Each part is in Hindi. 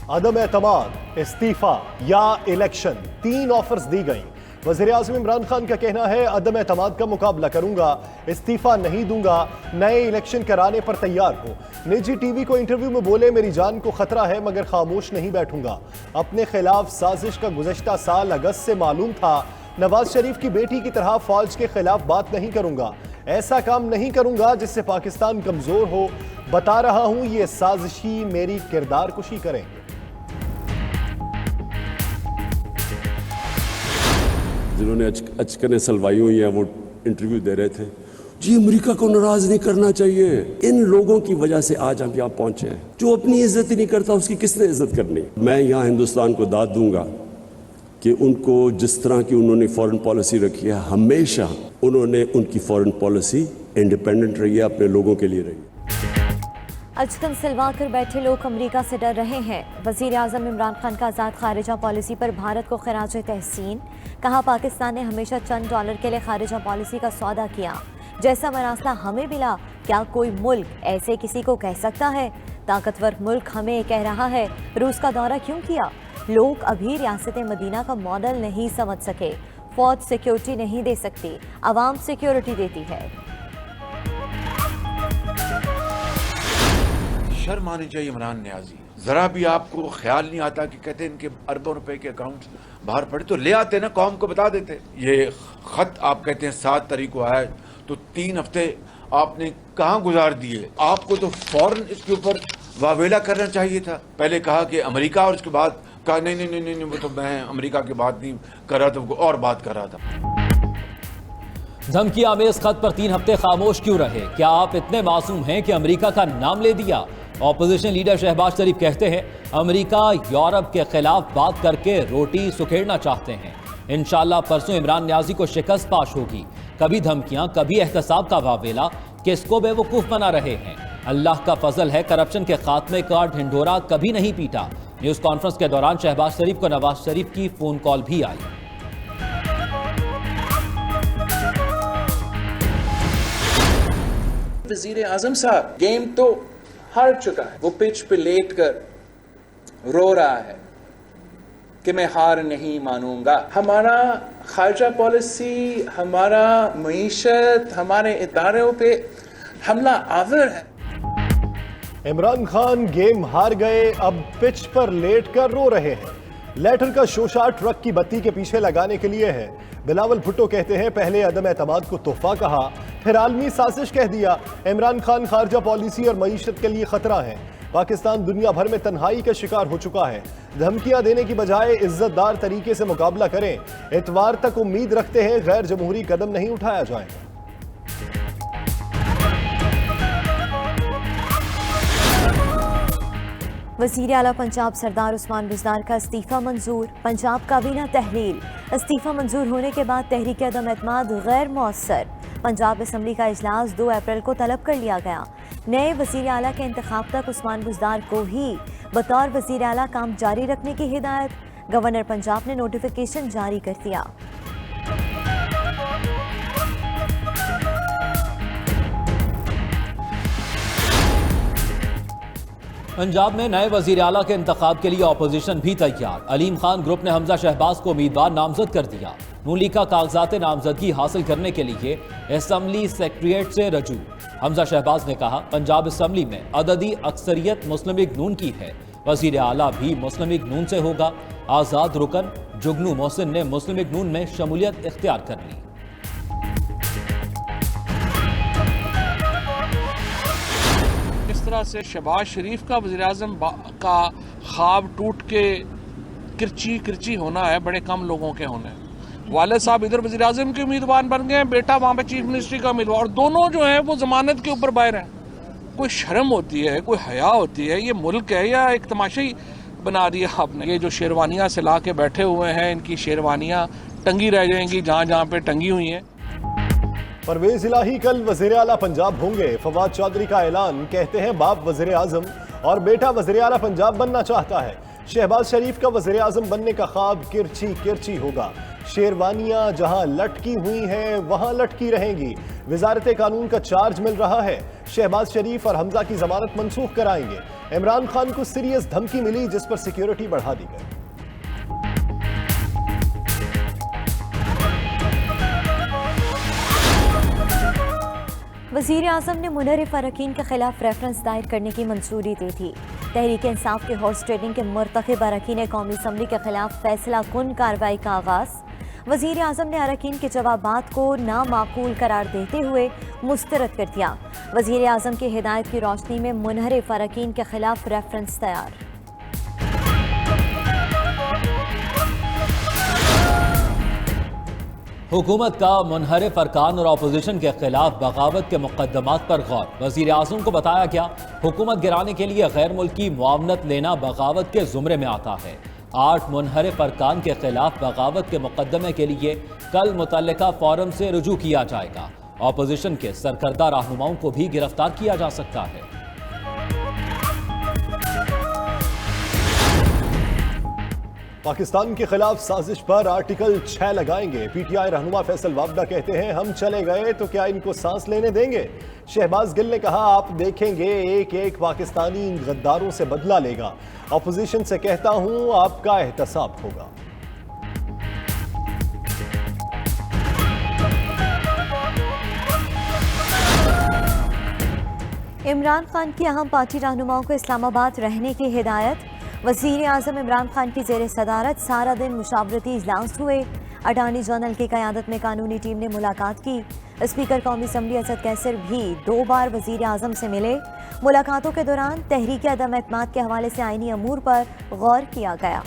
अदम एतमाद, इस्तीफा या इलेक्शन, 3 ऑफर्स दी गई। वज़ीर आज़म इमरान खान का कहना है अदम एतमाद का मुकाबला करूंगा, इस्तीफा नहीं दूंगा, नए इलेक्शन कराने पर तैयार हूं। निजी टीवी को इंटरव्यू में बोले मेरी जान को खतरा है मगर खामोश नहीं बैठूंगा। अपने खिलाफ साजिश का गुज़श्ता साल अगस्त से मालूम था। नवाज शरीफ की बेटी की तरह फौज के खिलाफ बात नहीं करूंगा, ऐसा काम नहीं करूंगा जिससे पाकिस्तान कमजोर हो। बता रहा हूं ये साजिशी मेरी किरदार कुशी करेंगे। जिन्होंने अचकन सलवाई हुई हैं वो इंटरव्यू दे रहे थे, जी अमेरिका को नाराज नहीं करना चाहिए। इन लोगों की वजह से आज हम यहाँ पहुंचे हैं। जो अपनी इज्जत ही नहीं करता उसकी किसने इज्जत करनी। मैं यहाँ हिंदुस्तान को दाद दूंगा कि उनको जिस तरह की उन्होंने फॉरेन पॉलिसी रखी है, हमेशा उन्होंने उनकी फॉरेन पॉलिसी इंडिपेंडेंट रही है, अपने लोगों के लिए रही है। अचकन सिलवा कर बैठे लोग अमेरिका से डर रहे हैं। वज़ीर आज़म इमरान खान का आज़ाद खारिजा पॉलिसी पर भारत को खराज तहसीन। कहा पाकिस्तान ने हमेशा चंद डॉलर के लिए खारिजा पॉलिसी का सौदा किया, जैसा मरासला हमें मिला क्या कोई मुल्क ऐसे किसी को कह सकता है। ताकतवर मुल्क हमें कह रहा है रूस का दौरा क्यों किया। लोग अभी रियासत मदीना का मॉडल नहीं समझ सके। फौज सिक्योरिटी नहीं दे सकती, आवाम सिक्योरिटी देती है। शर्म आनी चाहिए इमरान न्याजी। जरा भी आपको ख्याल नहीं आता कि कहते हैं इनके अरबों रुपए के अकाउंट्स बाहर पड़े तो ले आते ना, कौम को बता देते। ये खत आप कहते हैं 7 तारीख को आया तो 3 हफ्ते आपने कहाँ गुजार दिए। आपको तो फौरन इसके ऊपर वावेला करना चाहिए था। पहले कहा कि अमेरिका और उसके बाद कहा नहीं वो तो मैं अमेरिका की बात नहीं कर रहा था, वो और बात कर रहा था। धमकी आमेज खत पर 3 हफ्ते खामोश क्यों रहे? क्या आप इतने मासूम हैं कि अमेरिका का नाम ले दिया? ऑपोजिशन लीडर शहबाज शरीफ कहते हैं अमेरिका यूरोप के खिलाफ बात करके रोटी सुखेड़ना चाहते हैं। इंशाल्लाह परसों इमरान न्याजी को शिकस्त पाश होगी। कभी धमकियां, कभी एहतसाब का वावेला, किसको बेवकूफ बना रहे हैं। अल्लाह का फजल है करप्शन के खात्मे का ढिंढोरा कभी नहीं पीटा। न्यूज कॉन्फ्रेंस के दौरान शहबाज शरीफ को नवाज शरीफ की फोन कॉल भी आई। वजीर आजम साहब गेम तो हार चुका है। वो पिच पे लेट कर रो रहा है कि मैं हार नहीं मानूंगा। हमारा खारजा पॉलिसी, हमारा मईशत, हमारे इदारों पे हमला आवर है। इमरान खान गेम हार गए, अब पिच पर लेट कर रो रहे हैं। लेटर का शोशा ट्रक की बत्ती के पीछे लगाने के लिए है। बिलावल भुट्टो कहते हैं पहले अदम एतमाद को तोहफा कहा, फिर आलमी साजिश कह दिया। इमरान खान खारजा पॉलिसी और मईशत के लिए खतरा है। पाकिस्तान दुनिया भर में तन्हाई का शिकार हो चुका है। धमकियां देने की बजाय इज्जतदार तरीके से मुकाबला करें। इतवार तक उम्मीद रखते हैं गैर जमहूरी कदम नहीं उठाया जाएगा। वज़ीर आला पंजाब सरदार उस्मान बुज़दार का इस्तीफा मंजूर। पंजाब काबीना तहलील। इस्तीफा मंजूर होने के बाद तहरीक अदम एतमाद गैर मौसर। पंजाब असम्बली का इजलास 2 अप्रैल को तलब कर लिया गया। नए वज़ीर आला के इंतखाब तक उस्मान बुज़दार को ही बतौर वज़ीर आला काम जारी रखने की हिदायत। गवर्नर पंजाब ने नोटिफिकेशन जारी कर दिया। पंजाब में नए वजीर आला के इंतखाब के लिए ऑपोजिशन भी तैयार। अलीम खान ग्रुप ने हमजा शहबाज को उम्मीदवार नामजद कर दिया। नून लीग का कागजात नामजदगी हासिल करने के लिए असम्बली सेक्रेटरीट से रजू। हमजा शहबाज ने कहा पंजाब असम्बली में अददी अक्सरियत मुस्लिम लीग नून की है, वजीर आला भी मुस्लिम लीग नून से होगा। आज़ाद रुकन जुगनू मोहसिन ने मुस्लिम लीग नून में शमूलियत इख्तियार कर ली। तरह से शहबाज शरीफ का वज़ीर आज़म का ख्वाब टूट के किरची होना है, बड़े कम लोगों के होने। वाले साहब इधर वज़ीर आज़म के उम्मीदवार बन गए, बेटा वहाँ पे चीफ मिनिस्ट्री का उम्मीदवार, और दोनों जो है वो जमानत के ऊपर बाहर हैं। कोई शर्म होती है, कोई हया होती है? ये मुल्क है या एक तमाशा ही बना दिया आपने? ये जो शेरवानियाँ सिला के बैठे हुए हैं, इनकी शेरवानियाँ टंगी रह जाएंगी जहाँ जहाँ पे टंगी हुई हैं। परवेज इलाही कल वज़ीर आला पंजाब होंगे। फवाद चौधरी का ऐलान। कहते हैं बाप वज़ीर आज़म और बेटा वज़ीर आला पंजाब बनना चाहता है। शहबाज शरीफ का वज़ीर आज़म बनने का ख्वाब किरची होगा। शेरवानियां जहां लटकी हुई हैं वहां लटकी रहेंगी। वजारत कानून का चार्ज मिल रहा है। शहबाज शरीफ और हमजा की जमानत मंसूख कराएंगे। इमरान खान को सीरियस धमकी मिली जिस पर सिक्योरिटी बढ़ा दी गई। वज़ीर आज़म ने मुनहरिफ अरकान के खिलाफ रेफरेंस दायर करने की मंजूरी दी थी। तहरीक इंसाफ के हॉर्स ट्रेडिंग के मुर्तकिब अरकान कौमी असम्बली के खिलाफ फैसला कुन कार्रवाई का आगाज़। वज़ीर आज़म ने अरकान के जवाबात को नामाकूल करार देते हुए मुस्तरद कर दिया। वज़ीर आज़म की हिदायत की रोशनी में मुनहरिफ अरकान के खिलाफ रेफरेंस तैयार। हुकूमत का मुनहरिफ अरकान और अपोजिशन के खिलाफ बगावत के मुकदमात पर गौर। वज़ीर आज़म को बताया गया, हुकूमत गिराने के लिए गैर मुल्की मुआवनत लेना बगावत के जुमरे में आता है। 8 मुनहरिफ अरकान के खिलाफ बगावत के मुकदमे के लिए कल मुतल्लिका फोरम से रुजू किया जाएगा। अपोजिशन के सरकर्दा रहनुमाओं को भी गिरफ्तार किया जा सकता है। पाकिस्तान के खिलाफ साजिश पर आर्टिकल 6 लगाएंगे। पीटीआई रहनुमा फैसल वावडा कहते हैं, हम चले गए तो क्या इनको सांस लेने देंगे। शहबाज गिल ने कहा, आप देखेंगे एक एक पाकिस्तानी इन गद्दारों से बदला लेगा। अपोजिशन से कहता हूं, आपका एहतसाब होगा। इमरान खान की अहम पार्टी रहनुमाओं को इस्लामाबाद रहने की हिदायत। वज़ीर आज़म इमरान खान की ज़ेर सदारत सारा दिन मुशावरती इजलास हुए। अटॉर्नी जनरल की क़यादत में कानूनी टीम ने मुलाकात की। स्पीकर कौमी असम्बली असद कैसर भी 2 बार वज़ीर आज़म से मिले। मुलाकातों के दौरान तहरीक अदम एतमाद के हवाले से आइनी अमूर पर गौर किया गया।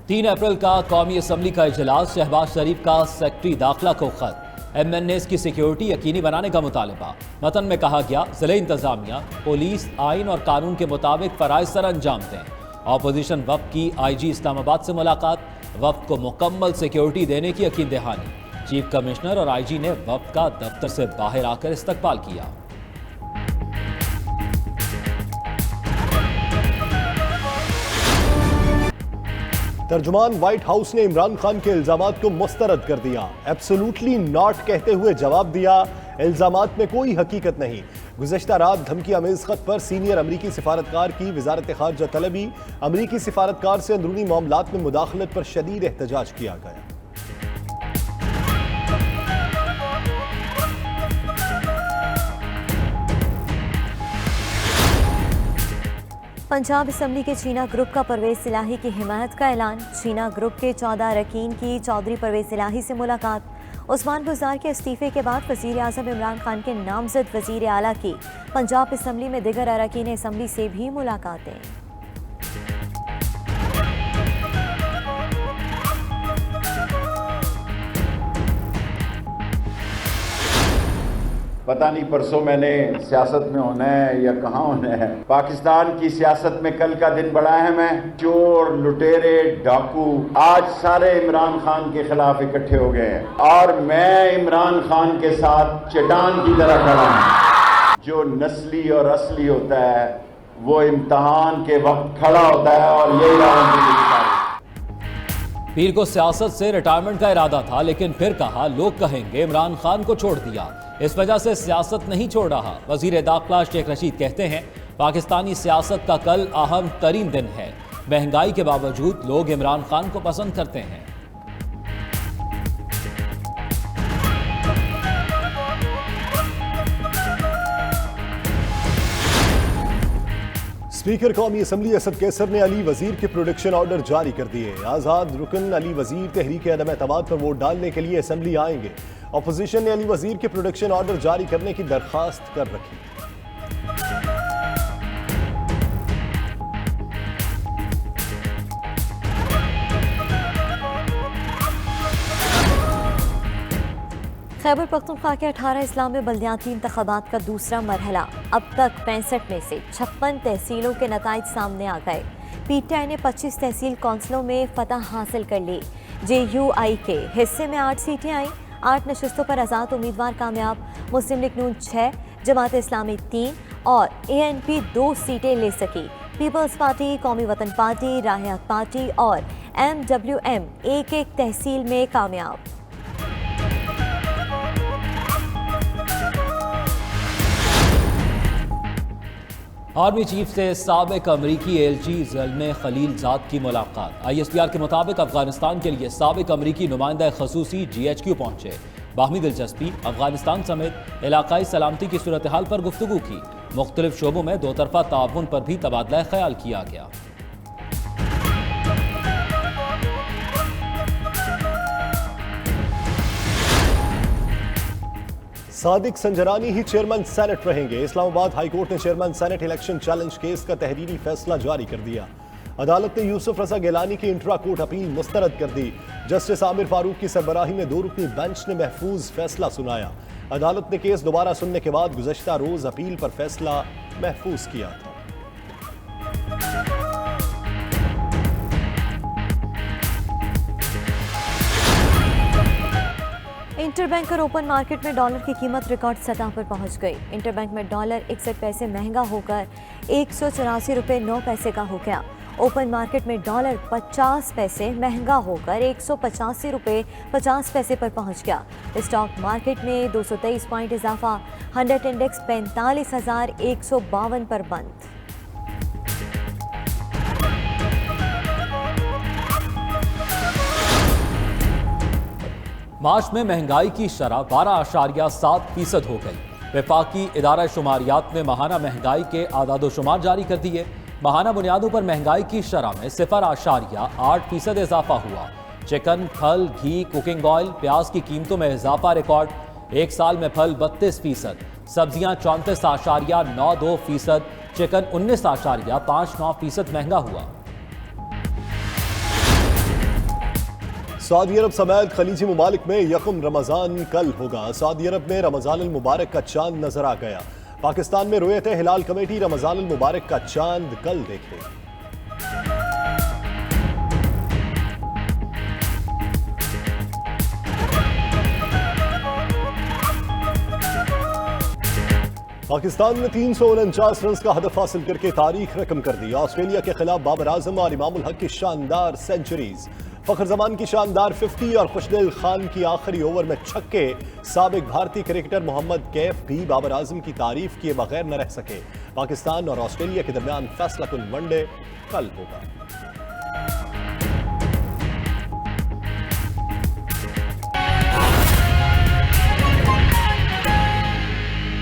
तीन अप्रैल का कौमी असम्बली का इजलास। शहबाज शरीफ का सेक्रेटरी दाखिला को खत। MNAs की सिक्योरिटी यकीनी बनाने का मुतालबा। मतन में कहा गया, ज़िले इंतजामिया पुलिस आइन और कानून के मुताबिक फ़राइज़ सर अंजाम दें। अपोजिशन वफ़द की IG इस्लामाबाद से मुलाकात। वफ़द को मुकम्मल सिक्योरिटी देने की यकीन दहानी। चीफ कमिश्नर और IG ने वफ़द का दफ्तर से बाहर आकर इस्तकबाल किया। तर्जुमान व्हाइट हाउस ने इमरान खान के इल्जामात को मुस्तरद कर दिया। एब्सोल्युटली नॉट कहते हुए जवाब दिया, इल्जामात में कोई हकीकत नहीं। गुज़श्ता रात धमकी आमेज़ खत पर सीनियर अमरीकी सिफारतकार की वजारत खारजा तलबी। अमरीकी सिफारतकार से अंदरूनी मामलात में मुदाखलत पर शदीद एहतजाज किया गया। पंजाब असम्बली के चीना ग्रुप का परवेज इलाही की हिमायत का ऐलान। चीना ग्रुप के 14 अरकान की चौधरी परवेज इलाही से मुलाकात। उस्मान गुजार के इस्तीफे के बाद वज़ीर आज़म इमरान खान के नामजद वज़ीर आला की पंजाब असम्बली में दिगर अरकान असम्बली से भी मुलाकातें। पता नहीं परसों मैंने सियासत में होना है या कहाँ होना है। पाकिस्तान की सियासत में कल का दिन बड़ा अहम है। चोर, लुटेरे, डाकू आज सारे इमरान खान के खिलाफ इकट्ठे हो गए हैं और मैं इमरान खान के साथ चट्टान की तरह खड़ा हूँ। जो नस्ली और असली होता है वो इम्तिहान के वक्त खड़ा होता है और यही पीर को सियासत से रिटायरमेंट का इरादा था, लेकिन फिर कहा लोग कहेंगे इमरान खान को छोड़ दिया, इस वजह से सियासत नहीं छोड़ रहा। वजीर दाखिला शेख रशीद कहते हैं, पाकिस्तानी सियासत का कल अहम तरीन दिन है। महंगाई के बावजूद लोग इमरान खान को पसंद करते हैं। स्पीकर कौमी असम्बली असद कैसर ने अली वजीर के प्रोडक्शन ऑर्डर जारी कर दिए। आज़ाद रुकन अली वजीर तहरीक अदम एतमाद पर वोट डालने के लिए असम्बली आएंगे। अपोजिशन ने अली वजीर के प्रोडक्शन ऑर्डर जारी करने की दरखास्त कर रखी। खैबर पख्तूनख्वा के 18 इस्लामी बल्दियाती इंतखाबात का दूसरा मरहला। अब तक 65 में से 56 तहसीलों के नताइज सामने आ गए। पीटीआई ने 25 तहसील कौंसलों में फतह हासिल कर ली। JUI के हिस्से में 8 सीटें आई। 8 नशस्तों पर आज़ाद उम्मीदवार कामयाब। मुस्लिम लीग नून 6, जमात इस्लामी 3 और ANP 2 सीटें ले सकी। पीपल्स पार्टी, कौमी वतन पार्टी, राहत पार्टी और MWM एक तहसील में कामयाब। आर्मी चीफ से साबिक अमरीकी एलची ज़ल्मे खलीलजाद की मुलाकात। ISPR के मुताबिक अफगानिस्तान के लिए साबिक अमरीकी नुमाइंदा खसूसी GHQ पहुंचे। बाहमी दिलचस्पी, अफगानिस्तान समेत इलाकाई सलामती की सूरत हाल पर गुफ्तगू की। मुख्तलिफ शोबों में दो तरफा ताउन पर भी तबादला ख्याल किया गया। सादिक संजरानी ही चेयरमैन सेनेट रहेंगे। इस्लामाबाद हाईकोर्ट ने chairman senate election challenge case का तहरीरी फैसला जारी कर दिया। अदालत ने यूसुफ रजा गिलानी की इंट्रा कोर्ट अपील मुस्तरद कर दी। जस्टिस आमिर फारूक की सरबराही में 2 रुकनी बेंच ने महफूज फैसला सुनाया। अदालत ने केस दोबारा सुनने के बाद गुज़श्ता रोज अपील पर फैसला महफूज किया था। इंटरबैंक और ओपन मार्केट में डॉलर की कीमत रिकॉर्ड सतह पर पहुंच गई। इंटरबैंक में डॉलर 61 पैसे महंगा होकर 184 रुपये 9 पैसे का हो गया। ओपन मार्केट में डॉलर 50 पैसे महंगा होकर 185 रुपये 50 पैसे पर पहुंच गया। स्टॉक मार्केट में 223 पॉइंट इजाफा, 100 इंडेक्स 45,152 पर बंद। मार्च में महंगाई की शरह 12.7% हो गई। वफाकी इदारा शुमारियात ने माहाना महंगाई के आदादोशुमार जारी कर दिए। माहाना बुनियादों पर महंगाई की शरह में 0.8% इजाफा हुआ। चिकन, फल, घी, कुकिंग ऑयल, प्याज की कीमतों में इजाफा रिकॉर्ड। एक साल में फल 32%, सब्जियां 34.92%, चिकन 19.59% महंगा हुआ। सऊदी अरब समेत खलीजी ममालिक में यकम रमज़ान कल होगा। सऊदी अरब में रमज़ान अल मुबारक का चांद नजर आ गया। पाकिस्तान में रुयत हिलाल कमेटी रमज़ान अल मुबारक का चांद कल देखे। पाकिस्तान ने 349 रन का हदफ हासिल करके तारीख रकम कर दी। ऑस्ट्रेलिया के खिलाफ बाबर आजम और इमामुल हक की शानदार सेंचुरीज, फखर जमान की शानदार 50 और खुशदिल खान की आखिरी ओवर में छक्के। साबिक भारतीय क्रिकेटर मोहम्मद कैफ भी बाबर आजम की तारीफ किए बगैर न रह सके। पाकिस्तान और ऑस्ट्रेलिया के दरमियान फैसला कुन वनडे कल होगा।